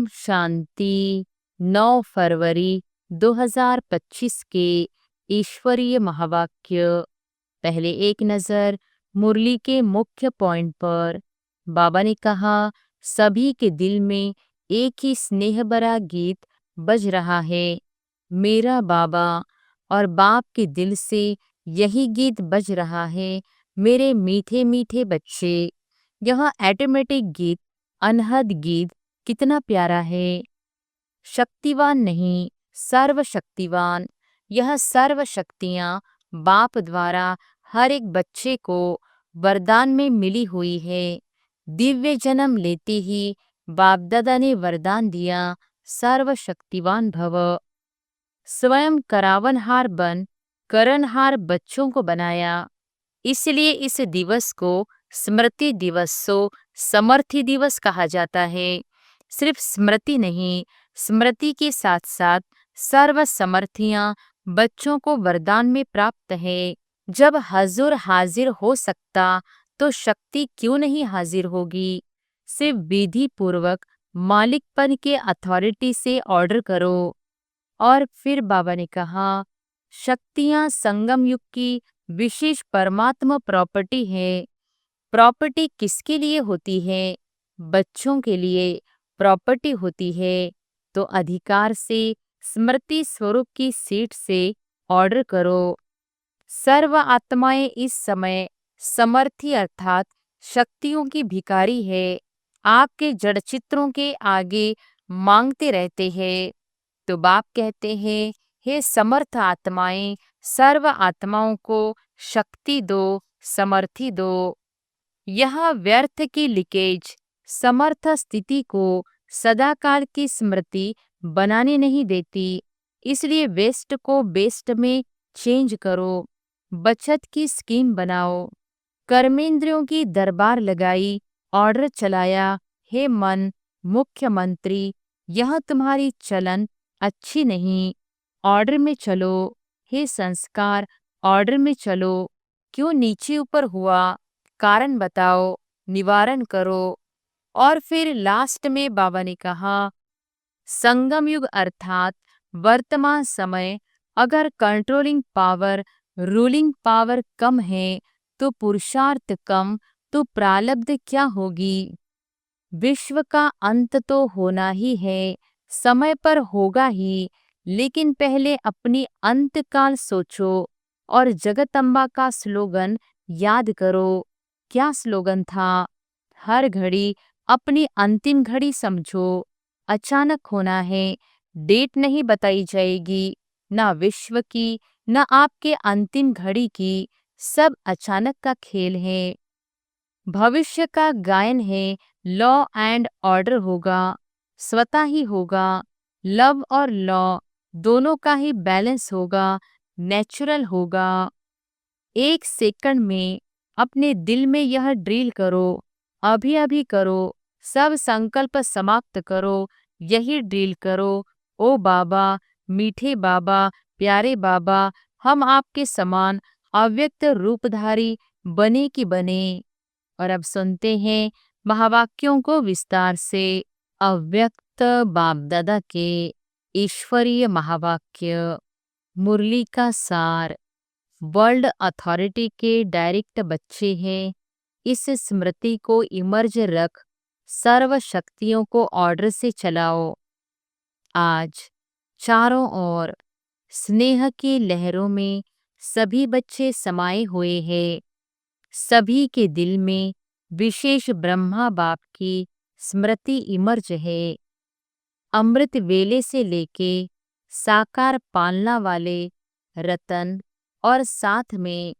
शांति। 9 फरवरी 2025 के ईश्वरीय महावाक्य। पहले एक नजर मुरली के मुख्य पॉइंट पर। बाबा ने कहा, सभी के दिल में एक ही स्नेह भरा गीत बज रहा है। मेरा बाबा और बाप के दिल से यही गीत बज रहा है। मेरे मीठे मीठे बच्चे, यह ऑटोमेटिक गीत, अनहद गीत कितना प्यारा है। शक्तिवान नहीं, सर्वशक्तिवान। यह सर्व शक्तियाँ बाप द्वारा हर एक बच्चे को वरदान में मिली हुई है। दिव्य जन्म लेते ही बाप दादा ने वरदान दिया, सर्वशक्तिवान भव। स्वयं करावनहार बन करनहार बच्चों को बनाया। इसलिए इस दिवस को स्मृति दिवसो समर्थी दिवस कहा जाता है। सिर्फ स्मृति नहीं, स्मृति के साथ साथ सर्व समर्थियां बच्चों को वरदान में प्राप्त है। जब हजूर हाजिर हो सकता तो शक्ति क्यों नहीं हाजिर होगी। सिर्फ विधि पूर्वक मालिकपन के अथॉरिटी से ऑर्डर करो। और फिर बाबा ने कहा, शक्तियां संगम युग की विशेष परमात्मा प्रॉपर्टी है। प्रॉपर्टी किसके लिए होती है? बच्चों के लिए प्रॉपर्टी होती है। तो अधिकार से स्मृति स्वरूप की सीट से ऑर्डर करो। सर्व आत्माएं इस समय समर्थी अर्थात शक्तियों की भिखारी है। आपके जड़ चित्रों के आगे मांगते रहते हैं। तो बाप कहते हैं, हे समर्थ आत्माएं, सर्व आत्माओं को शक्ति दो, समर्थी दो। यह व्यर्थ की लीकेज समर्थ स्थिति को सदाकाल की स्मृति बनाने नहीं देती। इसलिए वेस्ट को बेस्ट में चेंज करो। बचत की स्कीम बनाओ। कर्मेंद्रियों की दरबार लगाई, ऑर्डर चलाया, हे मन मुख्यमंत्री, यह तुम्हारी चलन अच्छी नहीं, ऑर्डर में चलो। हे संस्कार, ऑर्डर में चलो। क्यों नीचे ऊपर हुआ, कारण बताओ, निवारण करो। और फिर लास्ट में बाबा ने कहा, संगम युग अर्थात वर्तमान समय अगर कंट्रोलिंग पावर, रूलिंग पावर कम है तो पुरुषार्थ कम, तो प्रारब्ध क्या होगी। विश्व का अंत तो होना ही है, समय पर होगा ही, लेकिन पहले अपनी अंतकाल सोचो। और जगदम्बा का स्लोगन याद करो। क्या स्लोगन था? हर घड़ी अपनी अंतिम घड़ी समझो। अचानक होना है, डेट नहीं बताई जाएगी, ना विश्व की, ना आपके अंतिम घड़ी की, सब अचानक का खेल है। भविष्य का गायन है, लॉ एंड ऑर्डर होगा, स्वतः ही होगा। लव और लॉ दोनों का ही बैलेंस होगा, नेचुरल होगा। एक सेकंड में अपने दिल में यह ड्रिल करो, अभी अभी करो, सब संकल्प समाप्त करो, यही ड्रिल करो। ओ बाबा, मीठे बाबा, प्यारे बाबा, हम आपके समान अव्यक्त रूपधारी बने कि बने। और अब सुनते हैं महावाक्यों को विस्तार से। अव्यक्त बाप दादा के ईश्वरीय महावाक्य। मुरली का सार। वर्ल्ड अथॉरिटी के डायरेक्ट बच्चे हैं। इस स्मृति को इमर्ज रख सर्व शक्तियों को ऑर्डर से चलाओ। आज चारों ओर स्नेह की लहरों में सभी बच्चे समाये हुए हैं। सभी के दिल में विशेष ब्रह्मा बाप की स्मृति इमर्ज है। अमृत वेले से लेके साकार पालना वाले रतन और साथ में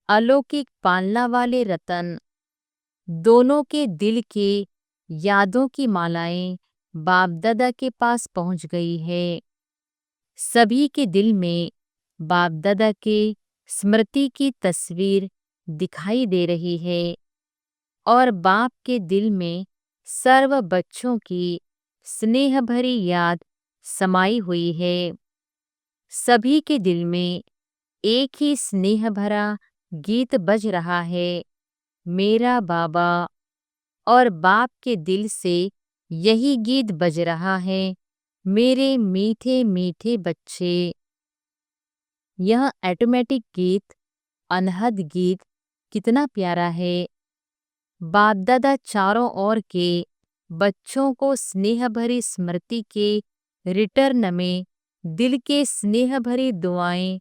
अलौकिक पालना वाले रतन, दोनों के दिल के यादों की मालाएं बाप दादा के पास पहुंच गई है। सभी के दिल में बाप दादा के स्मृति की तस्वीर दिखाई दे रही है। और बाप के दिल में सर्व बच्चों की स्नेह भरी याद समाई हुई है। सभी के दिल में एक ही स्नेह भरा गीत बज रहा है, मेरा बाबा। और बाप के दिल से यही गीत बज रहा है, मेरे मीठे मीठे बच्चे। यह ऑटोमेटिक गीत, अनहद गीत कितना प्यारा है। बाप दादा चारों ओर के बच्चों को स्नेह भरी स्मृति के रिटर्न में दिल के स्नेह भरी दुआएं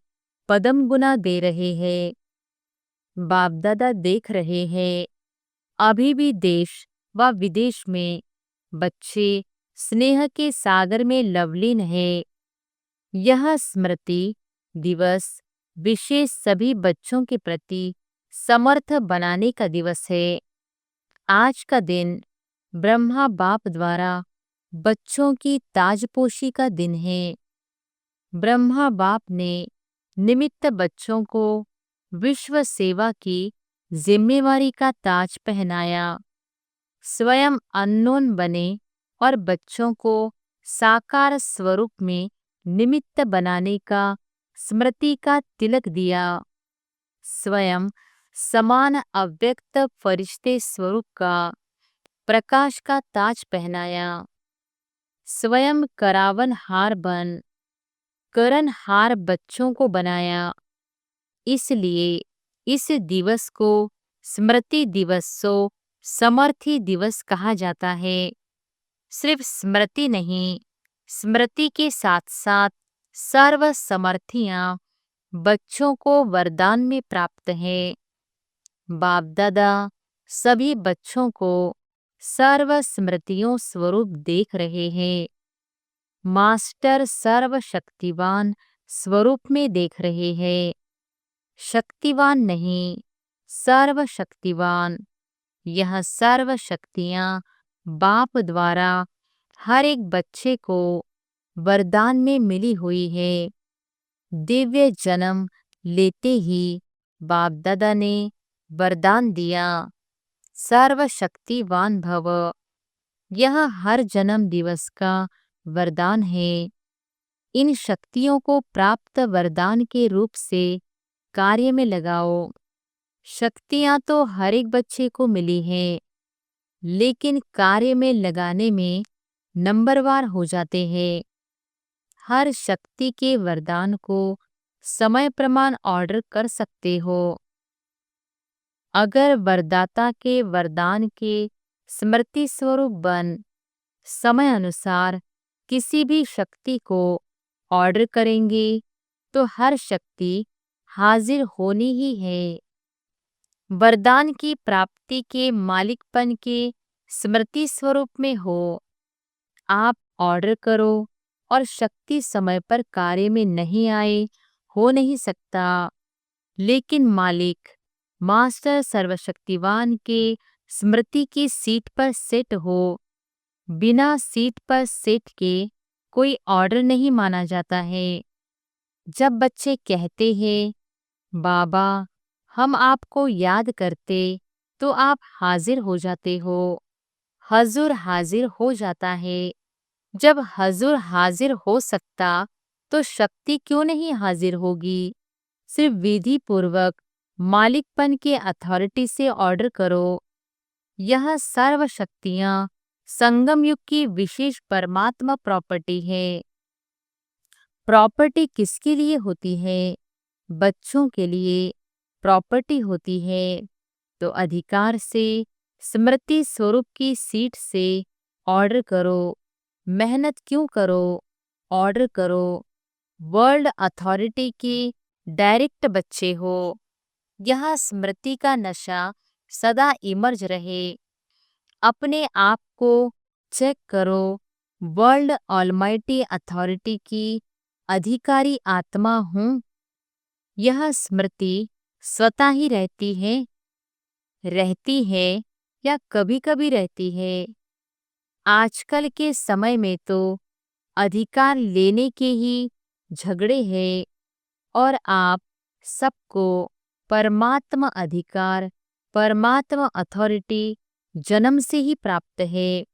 पदम गुना दे रहे हैं। बाप दादा देख रहे हैं, अभी भी देश व विदेश में बच्चे स्नेह के सागर में लवलीन है। यह स्मृति दिवस विशेष सभी बच्चों के प्रति समर्थ बनाने का दिवस है। आज का दिन ब्रह्मा बाप द्वारा बच्चों की ताजपोशी का दिन है। ब्रह्मा बाप ने निमित्त बच्चों को विश्व सेवा की जिम्मेवारी का ताज पहनाया। स्वयं अननोन बने और बच्चों को साकार स्वरूप में निमित्त बनाने का स्मृति का तिलक दिया। स्वयं समान अव्यक्त फरिश्ते स्वरूप का प्रकाश का ताज पहनाया। स्वयं करावन हार बन करण हार बच्चों को बनाया। इसलिए इस दिवस को स्मृति दिवसो समर्थी दिवस कहा जाता है। सिर्फ स्मृति नहीं, स्मृति के साथ साथ सर्व समर्थियां बच्चों को वरदान में प्राप्त है। बाप दादा सभी बच्चों को सर्व स्मृतियों स्वरूप देख रहे हैं। मास्टर सर्वशक्तिवान स्वरूप में देख रहे हैं। शक्तिवान नहीं, सर्वशक्तिवान। यह सर्व शक्तियां बाप द्वारा हर एक बच्चे को वरदान में मिली हुई है। दिव्य जन्म लेते ही बाप दादा ने वरदान दिया, सर्वशक्तिवान भव। यह हर जन्म दिवस का वरदान है। इन शक्तियों को प्राप्त वरदान के रूप से कार्य में लगाओ। शक्तियां तो हर एक बच्चे को मिली हैं, लेकिन कार्य में लगाने में नंबरवार हो जाते हैं। हर शक्ति के वरदान को समय प्रमाण ऑर्डर कर सकते हो। अगर वरदाता के वरदान के स्मृति स्वरूप बन समय अनुसार किसी भी शक्ति को ऑर्डर करेंगे तो हर शक्ति हाजिर होनी ही है। वरदान की प्राप्ति के मालिकपन के स्मृति स्वरूप में हो। आप ऑर्डर करो और शक्ति समय पर कार्य में नहीं आए, हो नहीं सकता। लेकिन मालिक मास्टर सर्वशक्तिवान के स्मृति की सीट पर सेट हो। बिना सीट पर सेट के कोई ऑर्डर नहीं माना जाता है। जब बच्चे कहते हैं, बाबा हम आपको याद करते, तो आप हाजिर हो जाते हो। हजूर हाजिर हो जाता है। जब हजूर हाजिर हो सकता तो शक्ति क्यों नहीं हाजिर होगी। सिर्फ विधि पूर्वक मालिकपन के अथॉरिटी से ऑर्डर करो। यह सर्व शक्तियां संगम युग की विशेष परमात्मा प्रॉपर्टी है। प्रॉपर्टी किसके लिए होती है? बच्चों के लिए प्रॉपर्टी होती है। तो अधिकार से स्मृति स्वरूप की सीट से ऑर्डर करो। मेहनत क्यों करो? ऑर्डर करो। वर्ल्ड अथॉरिटी के डायरेक्ट बच्चे हो। यह स्मृति का नशा सदा इमर्ज रहे। अपने आप को चेक करो। वर्ल्ड ऑलमाइटी अथॉरिटी की अधिकारी आत्मा हूँ। यह स्मृति स्वतः ही रहती है या कभी कभी रहती है। आजकल के समय में तो अधिकार लेने के ही झगड़े हैं और आप सबको परमात्मा अधिकार, परमात्मा अथॉरिटी जन्म से ही प्राप्त है।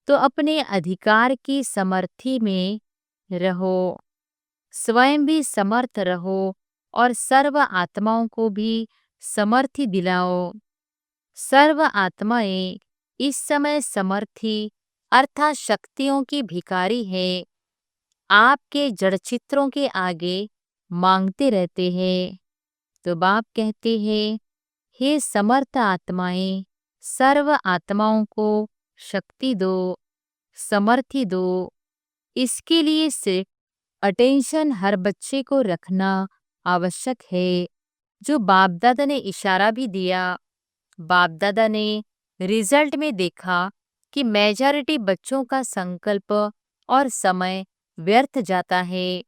तो अपने अधिकार की समर्थी में रहो। स्वयं भी समर्थ रहो और सर्व आत्माओं को भी समर्थी दिलाओ। सर्व आत्माएं इस समय समर्थी अर्थात शक्तियों की भिखारी है, आपके जड़चित्रों के आगे मांगते रहते हैं। तो बाप कहते हैं, हे समर्थ आत्माएं, सर्व आत्माओं को शक्ति दो, समर्थी दो। इसके लिए सिर्फ अटेंशन हर बच्चे को रखना आवश्यक है। जो बाप दादा ने इशारा भी दिया, बाप दादा ने रिजल्ट में देखा कि मेजॉरिटी बच्चों का संकल्प और समय व्यर्थ जाता है।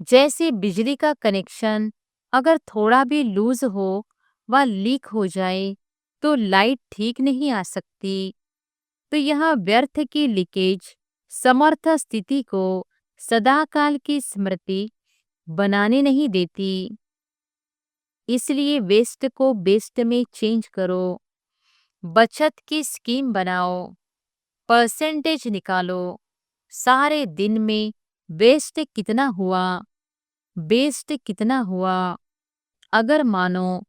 जैसे बिजली का कनेक्शन अगर थोड़ा भी लूज हो व लीक हो जाए तो लाइट ठीक नहीं आ सकती। तो यह व्यर्थ की लीकेज समर्थ स्थिति को सदाकाल की स्मृति बनाने नहीं देती। इसलिए वेस्ट को बेस्ट में चेंज करो, बचत की स्कीम बनाओ, परसेंटेज निकालो। सारे दिन में वेस्ट कितना हुआ, बेस्ट कितना हुआ। अगर मानो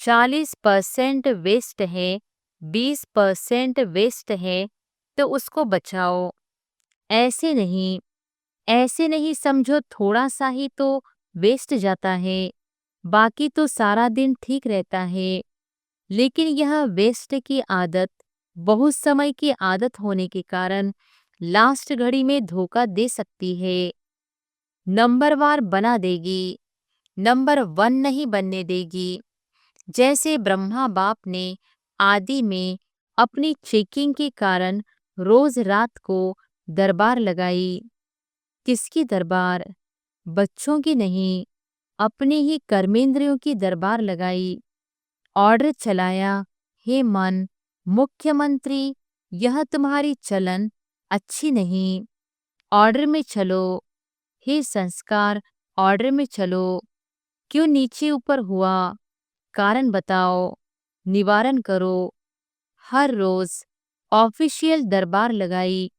40% वेस्ट है, 20% वेस्ट है, तो उसको बचाओ। ऐसे नहीं, ऐसे नहीं समझो थोड़ा सा ही तो वेस्ट जाता है, बाकी तो सारा दिन ठीक रहता है। लेकिन यह वेस्ट की आदत बहुत समय की आदत होने के कारण लास्ट घड़ी में धोखा दे सकती है, नंबरवार बना देगी, नंबर 1 नहीं बनने देगी। जैसे ब्रह्मा बाप ने आदि में अपनी चेकिंग के कारण रोज रात को दरबार लगाई। किसकी दरबार? बच्चों की नहीं, अपनी ही कर्मेंद्रियों की दरबार लगाई। ऑर्डर चलाया, हे मन, मुख्यमंत्री, यह तुम्हारी चलन अच्छी नहीं, ऑर्डर में चलो। हे संस्कार, ऑर्डर में चलो। क्यों नीचे ऊपर हुआ, कारण बताओ, निवारण करो। हर रोज ऑफिशियल दरबार लगाई।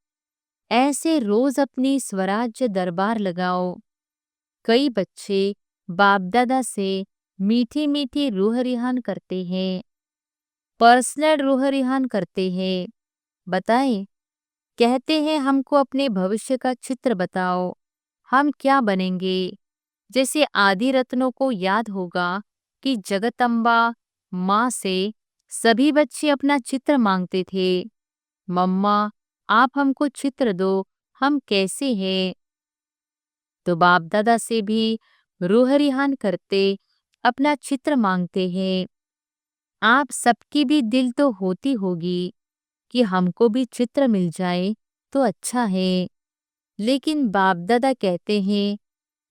ऐसे रोज अपनी स्वराज्य दरबार लगाओ। कई बच्चे बाप दादा से मीठी मीठी रूह रिहान करते हैं, पर्सनल रूह रिहान करते हैं। बताएं, कहते हैं हमको अपने भविष्य का चित्र बताओ, हम क्या बनेंगे। जैसे आदि रत्नों को याद होगा कि जगदम्बा माँ से सभी बच्चे अपना चित्र मांगते थे, मम्मा आप हमको चित्र दो, हम कैसे हैं। तो बाप दादा से भी रूह रिहान करते अपना चित्र मांगते हैं। आप सबकी भी दिल तो होती होगी कि हमको भी चित्र मिल जाए तो अच्छा है। लेकिन बाप दादा कहते हैं,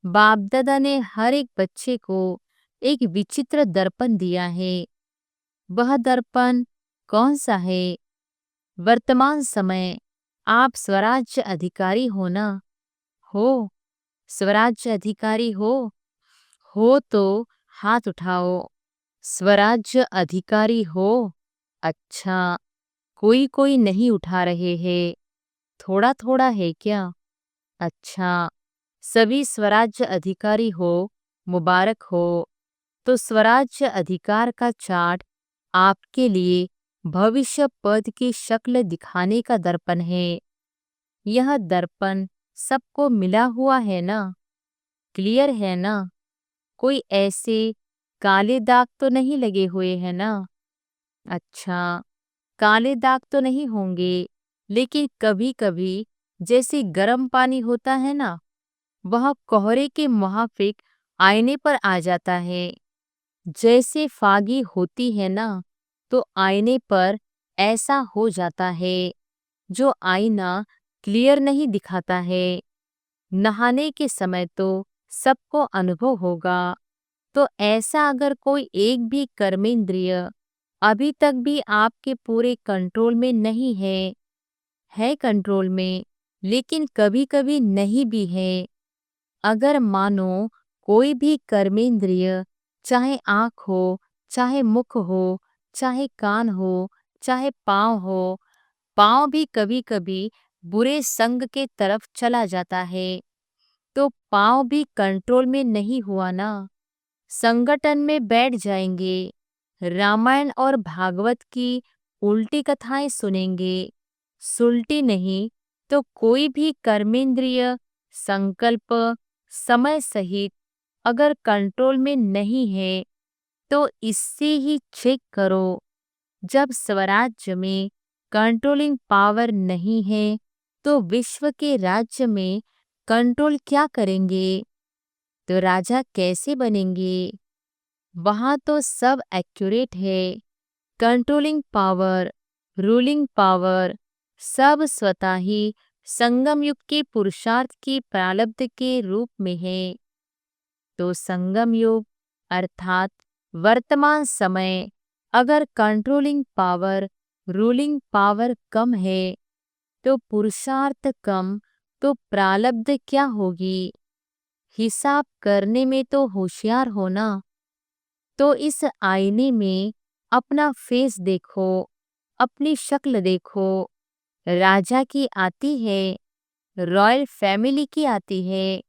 बाप दादा ने हर एक बच्चे को एक विचित्र दर्पण दिया है। वह दर्पण कौन सा है? वर्तमान समय आप स्वराज्य अधिकारी हो ना? हो, स्वराज्य अधिकारी हो तो हाथ उठाओ। स्वराज्य अधिकारी हो? अच्छा, कोई कोई नहीं उठा रहे हैं, थोड़ा थोड़ा है क्या? अच्छा, सभी स्वराज्य अधिकारी हो, मुबारक हो। तो स्वराज्य अधिकार का चार्ट आपके लिए भविष्य पद की शक्ल दिखाने का दर्पण है। यह दर्पण सबको मिला हुआ है ना? क्लियर है ना? कोई ऐसे काले दाग तो नहीं लगे हुए हैं ना? अच्छा, काले दाग तो नहीं होंगे, लेकिन कभी कभी जैसे गर्म पानी होता है ना, वह कोहरे के मुआफिक आईने पर आ जाता है। जैसे फागी होती है ना, तो आईने पर ऐसा हो जाता है, जो आईना क्लियर नहीं दिखाता है। नहाने के समय तो सबको अनुभव होगा। तो ऐसा अगर कोई एक भी कर्मेंद्रिय अभी तक भी आपके पूरे कंट्रोल में नहीं है कंट्रोल में, लेकिन कभी कभी नहीं भी है। अगर मानो कोई भी कर्मेंद्रिय, चाहे आँख हो, चाहे मुख हो, चाहे कान हो, चाहे पाँव हो, पाँव भी कभी कभी बुरे संग के तरफ चला जाता है, तो पाँव भी कंट्रोल में नहीं हुआ ना, संगठन में बैठ जाएंगे, रामायण और भागवत की उल्टी कथाएं सुनेंगे, सुलटी नहीं तो कोई भी कर्मेंद्रिय संकल्प समय सहित अगर कंट्रोल में नहीं है तो इससे ही चेक करो। जब स्वराज्य में कंट्रोलिंग पावर नहीं है तो विश्व के राज्य में कंट्रोल क्या करेंगे? तो राजा कैसे बनेंगे? वहां तो सब एक्यूरेट है। कंट्रोलिंग पावर, रूलिंग पावर सब स्वतः ही संगम युग के पुरुषार्थ की प्रारब्ध के रूप में है। तो संगम युग अर्थात वर्तमान समय अगर कंट्रोलिंग पावर, रूलिंग पावर कम है तो पुरुषार्थ कम, तो प्रारब्ध क्या होगी? हिसाब करने में तो होशियार होना। तो इस आईने में अपना फेस देखो, अपनी शक्ल देखो। राजा की आती है, रॉयल फैमिली की आती है,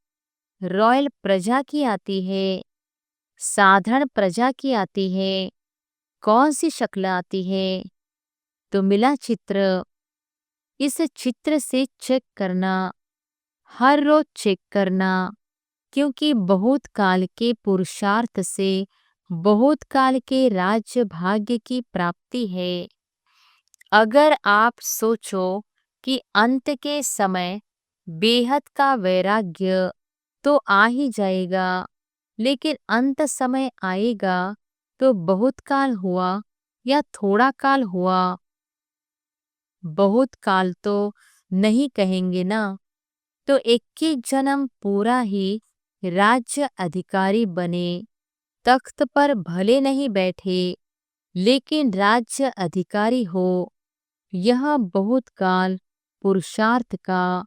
रॉयल प्रजा की आती है, साधारण प्रजा की आती है। कौन सी शक्ल आती है? तो मिला चित्र। इस चित्र से चेक करना, हर रोज चेक करना, क्योंकि बहुत काल के पुरुषार्थ से बहुत काल के राज्य भाग्य की प्राप्ति है। अगर आप सोचो कि अंत के समय बेहद का वैराग्य तो आ ही जाएगा, लेकिन अंत समय आएगा तो बहुत काल हुआ या थोड़ा काल हुआ? बहुत काल तो नहीं कहेंगे ना। तो 21 जन्म पूरा ही राज्य अधिकारी बने, तख्त पर भले नहीं बैठे लेकिन राज्य अधिकारी हो। यह बहुत काल पुरुषार्थ का,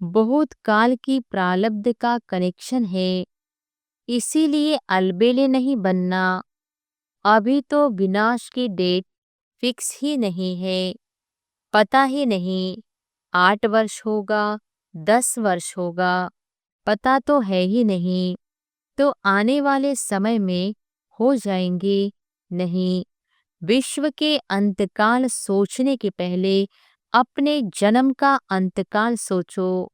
बहुत काल की प्रारब्ध का कनेक्शन है। इसीलिए अलबेले नहीं बनना। अभी तो विनाश की डेट फिक्स ही नहीं है, पता ही नहीं 8 वर्ष होगा, 10 वर्ष होगा, पता तो है ही नहीं। तो आने वाले समय में हो जाएंगे नहीं। विश्व के अंतकाल सोचने के पहले अपने जन्म का अंतकाल सोचो।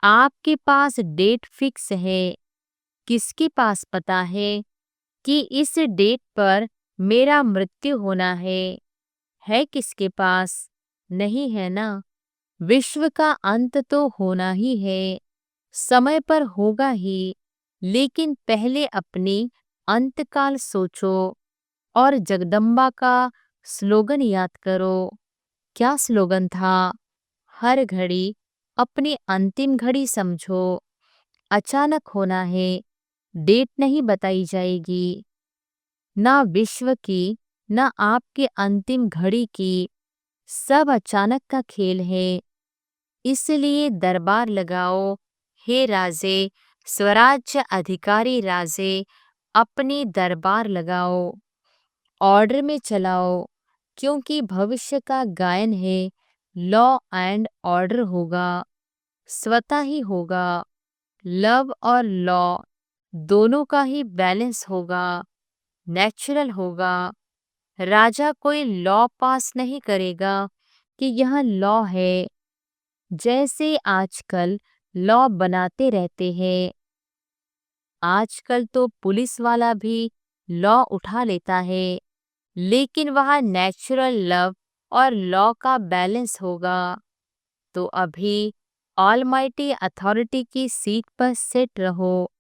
आपके पास डेट फिक्स है, किसके पास पता है कि इस डेट पर मेरा मृत्यु होना है किसके पास? नहीं है ना। विश्व का अंत तो होना ही है, समय पर होगा ही, लेकिन पहले अपनी अंतकाल सोचो। और जगदम्बा का स्लोगन याद करो। क्या स्लोगन था? हर घड़ी अपनी अंतिम घड़ी समझो। अचानक होना है, डेट नहीं बताई जाएगी। ना विश्व की, ना आपके अंतिम घड़ी की, सब अचानक का खेल है। इसलिए दरबार लगाओ, हे राजे, स्वराज्य अधिकारी राजे, अपनी दरबार लगाओ, ऑर्डर में चलाओ, क्योंकि भविष्य का गायन है। लॉ एंड ऑर्डर होगा, स्वतः ही होगा। लव और लॉ दोनों का ही बैलेंस होगा, नेचुरल होगा। राजा कोई लॉ पास नहीं करेगा कि यह लॉ है। जैसे आजकल लॉ बनाते रहते हैं, आजकल तो पुलिस वाला भी लॉ उठा लेता है, लेकिन वहाँ नेचुरल लव और लॉ का बैलेंस होगा। तो अभी ऑलमाइटी अथॉरिटी की सीट पर सेट रहो,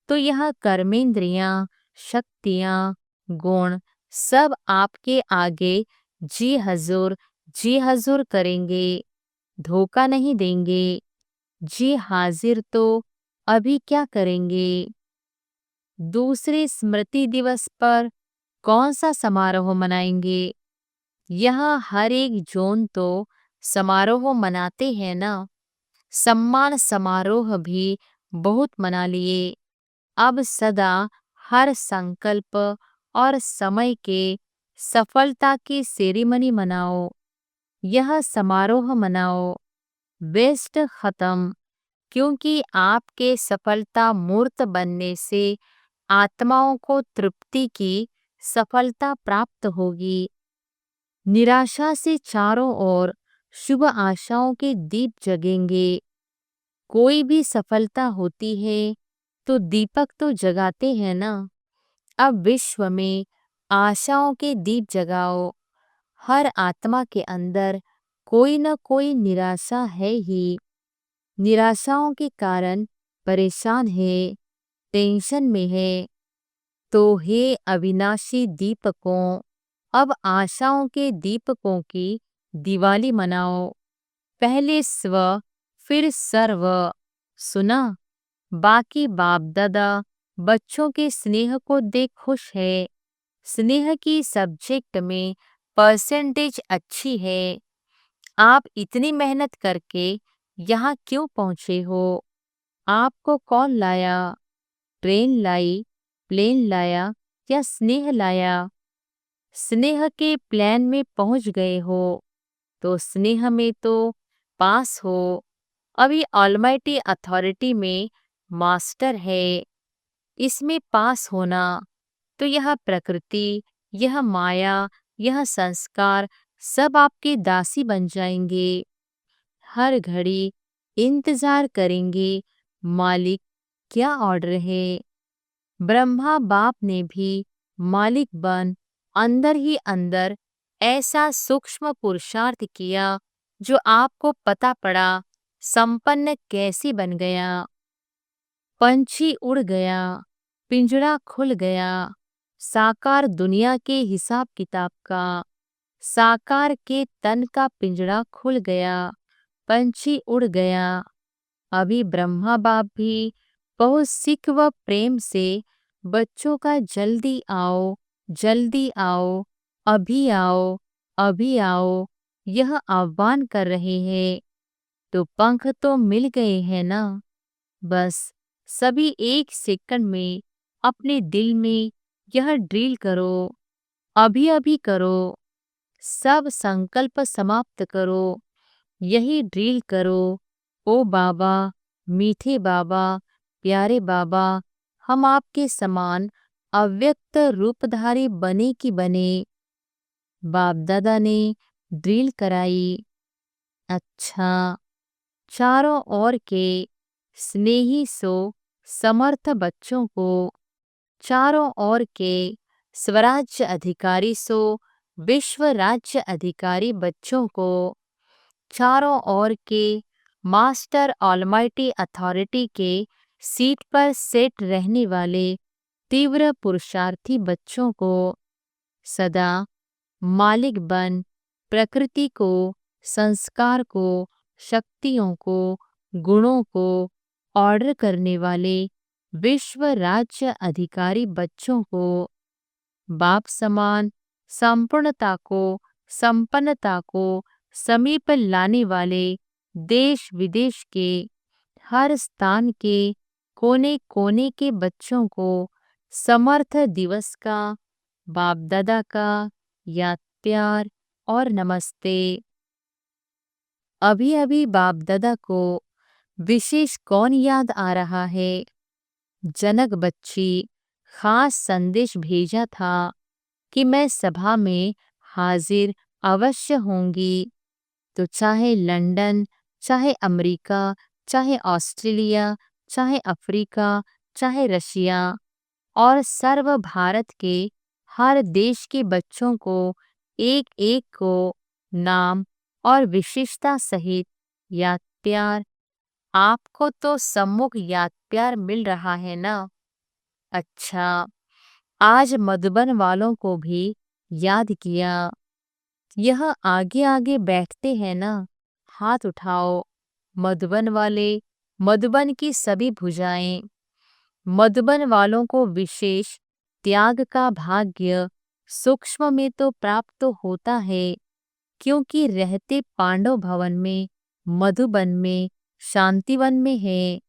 तो यह कर्मेंद्रियां, शक्तियां, गुण सब आपके आगे जी हजूर करेंगे, धोखा नहीं देंगे। जी हाजिर तो अभी क्या करेंगे? दूसरे स्मृति दिवस पर कौन सा समारोह मनाएंगे? यहाँ हर एक जोन तो समारोह मनाते हैं ना। सम्मान समारोह भी बहुत मना लिए। अब सदा हर संकल्प और समय के सफलता की सेरेमनी मनाओ। यह समारोह मनाओ। वेस्ट खत्म, क्योंकि आपके सफलता मूर्त बनने से आत्माओं को तृप्ति की सफलता प्राप्त होगी। निराशा से चारों ओर शुभ आशाओं के दीप जगेंगे। कोई भी सफलता होती है तो दीपक तो जगाते हैं ना। अब विश्व में आशाओं के दीप जगाओ। हर आत्मा के अंदर कोई न कोई निराशा है ही। निराशाओं के कारण परेशान है, टेंशन में है। तो हे अविनाशी दीपकों, अब आशाओं के दीपकों की दिवाली मनाओ। पहले स्व फिर सर्व। सुना? बाकी बाप दादा बच्चों के स्नेह को देख खुश है। स्नेह की सब्जेक्ट में परसेंटेज अच्छी है। आप इतनी मेहनत करके यहाँ क्यों पहुँचे हो? आपको कौन लाया? ट्रेन लाई, प्लेन लाया या स्नेह लाया? स्नेह के प्लेन में पहुँच गए हो तो स्नेह में तो पास हो। अभी ऑलमाइटी अथॉरिटी में मास्टर है। इसमें पास होना तो यह प्रकृति, यह माया, यह संस्कार सब आपके दासी बन जाएंगे। हर घड़ी इंतजार करेंगे मालिक क्या ऑर्डर है। ब्रह्मा बाप ने भी मालिक बन अंदर ही अंदर ऐसा सूक्ष्म पुरुषार्थ किया जो आपको पता पड़ा संपन्न कैसे बन गया। पंछी उड़ गया, पिंजड़ा खुल गया। साकार दुनिया के हिसाब किताब का, साकार के तन का पिंजड़ा खुल गया, पंछी उड़ गया। अभी ब्रह्मा बाप भी बहुत सिख व प्रेम से बच्चों का जल्दी आओ, अभी आओ, अभी आओ यह आह्वान कर रहे हैं। तो पंख तो मिल गए हैं ना। बस सभी एक सेकंड में अपने दिल में यह ड्रिल करो, अभी अभी करो। सब संकल्प समाप्त करो, यही ड्रिल करो। ओ बाबा, मीठे बाबा, प्यारे बाबा, हम आपके समान अव्यक्त रूपधारी बने कि बने। बाप दादा ने ड्रिल कराई। अच्छा, चारों ओर के स्नेही सो समर्थ बच्चों को, चारों ओर के स्वराज्य अधिकारी सो विश्व राज्य अधिकारी बच्चों को, चारों ओर के मास्टर ऑलमाइटी अथॉरिटी के सीट पर सेट रहने वाले तीव्र पुरुषार्थी बच्चों को सदा मालिक बन प्रकृति को, संस्कार को, शक्तियों को, गुणों को ऑर्डर करने वाले विश्व राज्य अधिकारी बच्चों को बाप समान संपूर्णता को, संपन्नता को समीप लाने वाले देश विदेश के हर स्थान के कोने कोने के बच्चों को समर्थ दिवस का बाप दादा का याद प्यार और नमस्ते। अभी अभी बाप दादा को विशेष कौन याद आ रहा है? जनक बच्ची खास संदेश भेजा था कि मैं सभा में हाजिर अवश्य होंगी। तो चाहे लंदन, चाहे अमेरिका, चाहे ऑस्ट्रेलिया, चाहे अफ्रीका, चाहे रशिया और सर्व भारत के हर देश के बच्चों को एक एक को नाम और विशेषता सहित याद प्यार। आपको तो सम्मुख याद प्यार मिल रहा है ना। अच्छा, आज मधुबन वालों को भी याद किया। यह आगे आगे बैठते हैं ना, हाथ उठाओ। मधुबन वाले, मधुबन की सभी भुजाएं। मधुबन वालों को विशेष त्याग का भाग्य सूक्ष्म में तो प्राप्त तो होता है, क्योंकि रहते पांडव भवन में, मधुबन में, शांतिवन में है।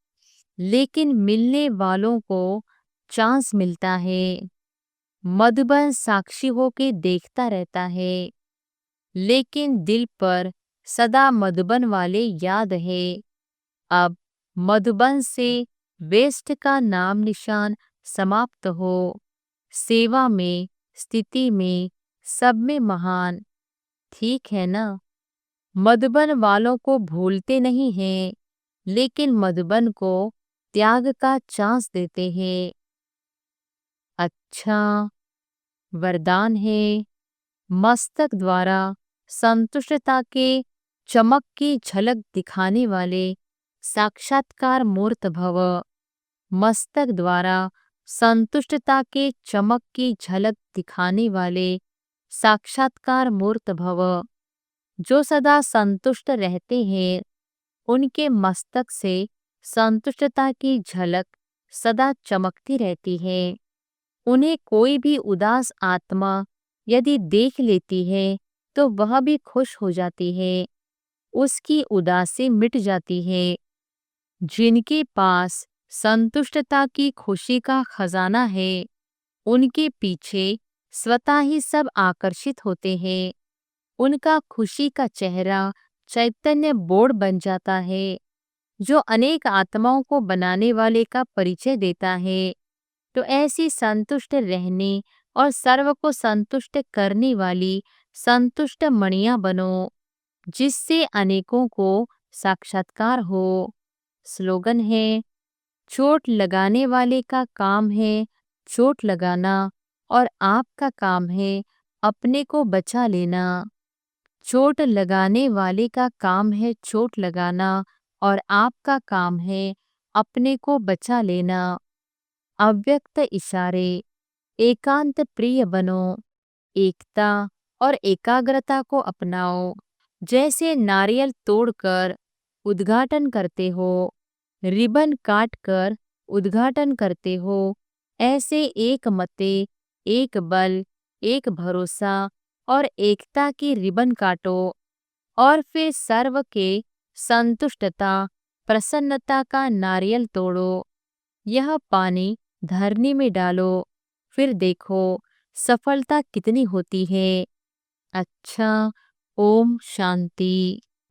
लेकिन मिलने वालों को चांस मिलता है। मधुबन साक्षी होके देखता रहता है, लेकिन दिल पर सदा मधुबन वाले याद है। अब मधुबन से वेस्ट का नाम निशान समाप्त हो। सेवा में, स्थिति में, सब में महान। ठीक है ना। मधुबन वालों को भूलते नहीं हैं, लेकिन मधुबन को त्याग का चांस देते हैं। अच्छा, वरदान है, मस्तक द्वारा संतुष्टता के चमक की झलक दिखाने वाले साक्षात्कार मूर्त भव। मस्तक द्वारा संतुष्टता के चमक की झलक दिखाने वाले साक्षात्कार मूर्त भव। जो सदा संतुष्ट रहते हैं, उनके मस्तक से संतुष्टता की झलक सदा चमकती रहती है। उन्हें कोई भी उदास आत्मा यदि देख लेती है तो वह भी खुश हो जाती है, उसकी उदासी मिट जाती है। जिनके पास संतुष्टता की खुशी का खजाना है, उनके पीछे स्वतः ही सब आकर्षित होते हैं। उनका खुशी का चेहरा चैतन्य बोर्ड बन जाता है, जो अनेक आत्माओं को बनाने वाले का परिचय देता है। तो ऐसी संतुष्ट रहने और सर्व को संतुष्ट करने वाली संतुष्ट मणियां बनो, जिससे अनेकों को साक्षात्कार हो। स्लोगन है, चोट लगाने वाले का काम है चोट लगाना, और आपका काम है अपने को बचा लेना। चोट लगाने वाले का काम है चोट लगाना, और आपका काम है अपने को बचा लेना। अव्यक्त इशारे, एकांत प्रिय बनो, एकता और एकाग्रता को अपनाओ। जैसे नारियल तोड़कर उद्घाटन करते हो, रिबन काट कर उद्घाटन करते हो, ऐसे एक मते, एक बल, एक भरोसा और एकता की रिबन काटो, और फिर सर्व के संतुष्टता प्रसन्नता का नारियल तोड़ो। यह पानी धरनी में डालो, फिर देखो सफलता कितनी होती है। अच्छा, ओम शांति।